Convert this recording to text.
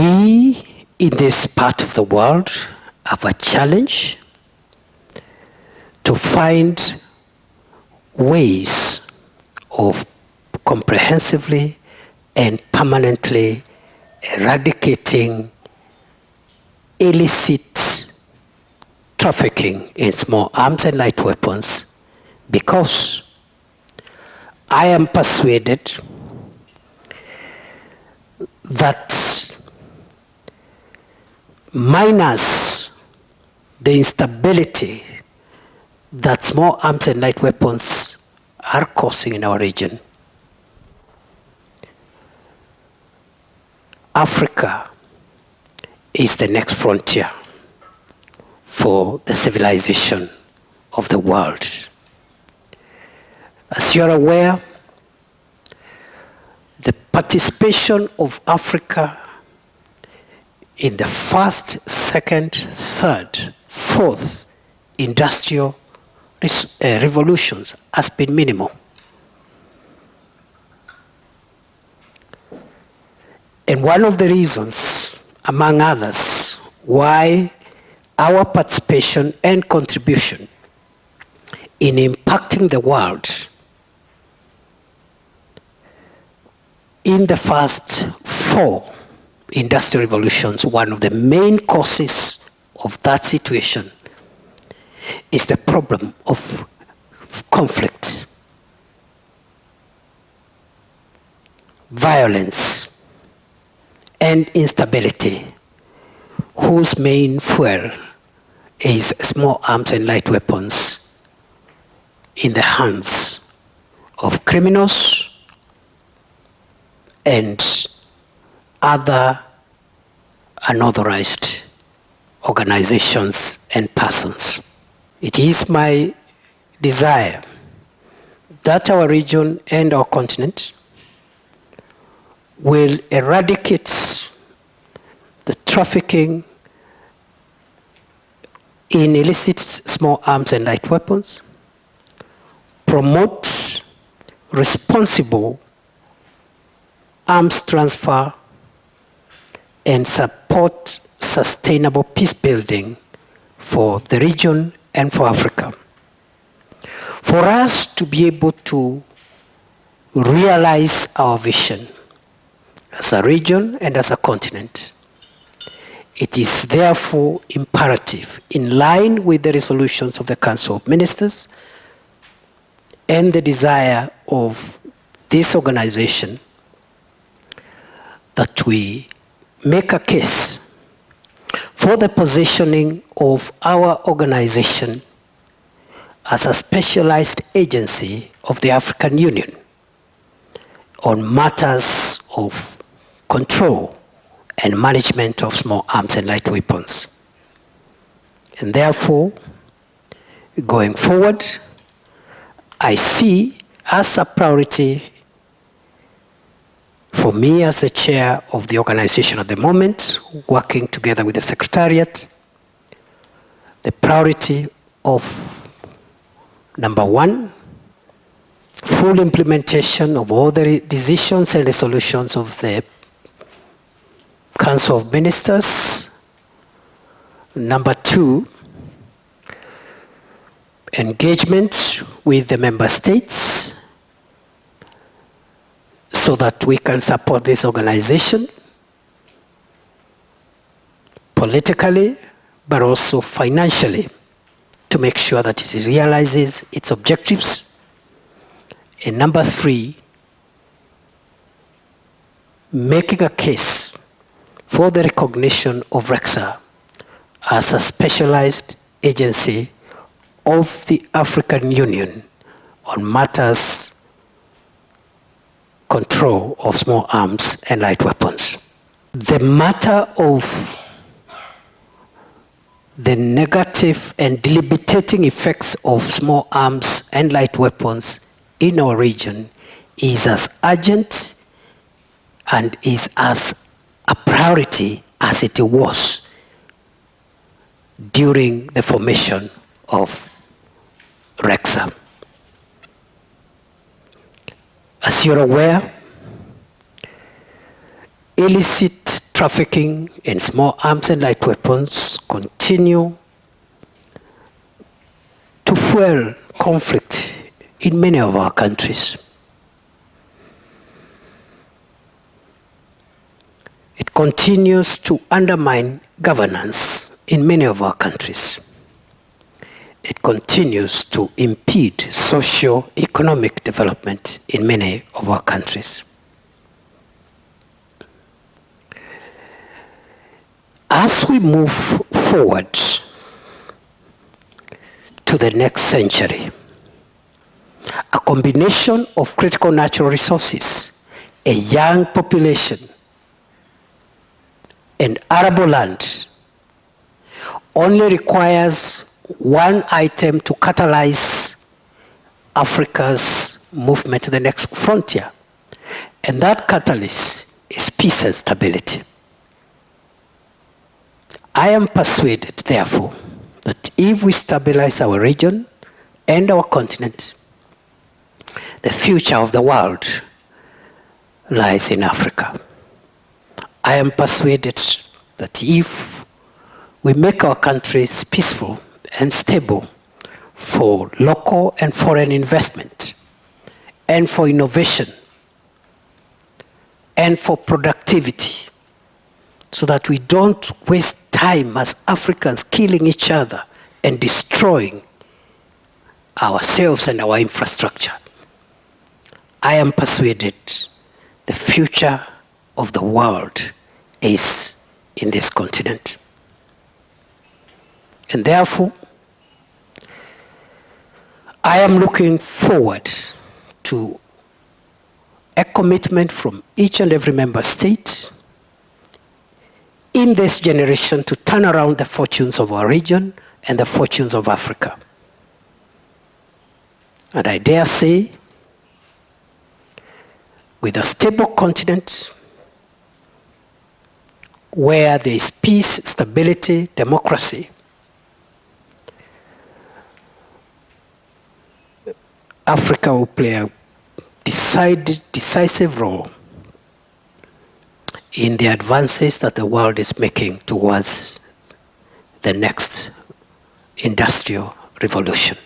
We in this part of the world have a challenge to find ways of comprehensively and permanently eradicating illicit trafficking in small arms and light weapons, because I am persuaded that minus the instability that small arms and light weapons are causing in our region, Africa is the next frontier for the civilization of the world. As you are aware, the participation of Africa in the first, second, third, fourth industrial revolutions has been minimal. And one of the reasons, among others, why our participation and contribution in impacting the world in the first four industrial revolutions, one of the main causes of that situation is the problem of conflict, violence, and instability, whose main fuel is small arms and light weapons in the hands of criminals and other unauthorized organizations and persons. It is my desire that our region and our continent will eradicate the trafficking in illicit small arms and light weapons, promote responsible arms transfer, and support sustainable peace building for the region and for Africa. For us to be able to realize our vision as a region and as a continent, it is therefore imperative, in line with the resolutions of the Council of Ministers and the desire of this organization, that we make a case for the positioning of our organization as a specialized agency of the African Union on matters of control and management of small arms and light weapons. And therefore, going forward, I see as a priority for me as the chair of the organization at the moment, working together with the Secretariat, the priority of number one, full implementation of all the decisions and resolutions of the Council of Ministers. Number two, engagement with the member states so that we can support this organization politically, but also financially, to make sure that it realizes its objectives. And number three, making a case for the recognition of REXA as a specialized agency of the African Union on matters control of small arms and light weapons. The matter of the negative and debilitating effects of small arms and light weapons in our region is as urgent and is as a priority as it was during the formation of REXA. As you're aware, illicit trafficking in small arms and light weapons continue to fuel conflict in many of our countries. It continues to undermine governance in many of our countries. It continues to impede socio-economic development in many of our countries. As we move forward to the next century, a combination of critical natural resources, a young population, and arable land only requires one item to catalyze Africa's movement to the next frontier. And that catalyst is peace and stability. I am persuaded, therefore, that if we stabilize our region and our continent, the future of the world lies in Africa. I am persuaded that if we make our countries peaceful and stable for local and foreign investment, and for innovation, and for productivity, so that we don't waste time as Africans killing each other and destroying ourselves and our infrastructure, I am persuaded the future of the world is in this continent. And therefore, I am looking forward to a commitment from each and every member state in this generation to turn around the fortunes of our region and the fortunes of Africa. And I dare say, with a stable continent where there is peace, stability, democracy, Africa will play a decisive role in the advances that the world is making towards the next industrial revolution.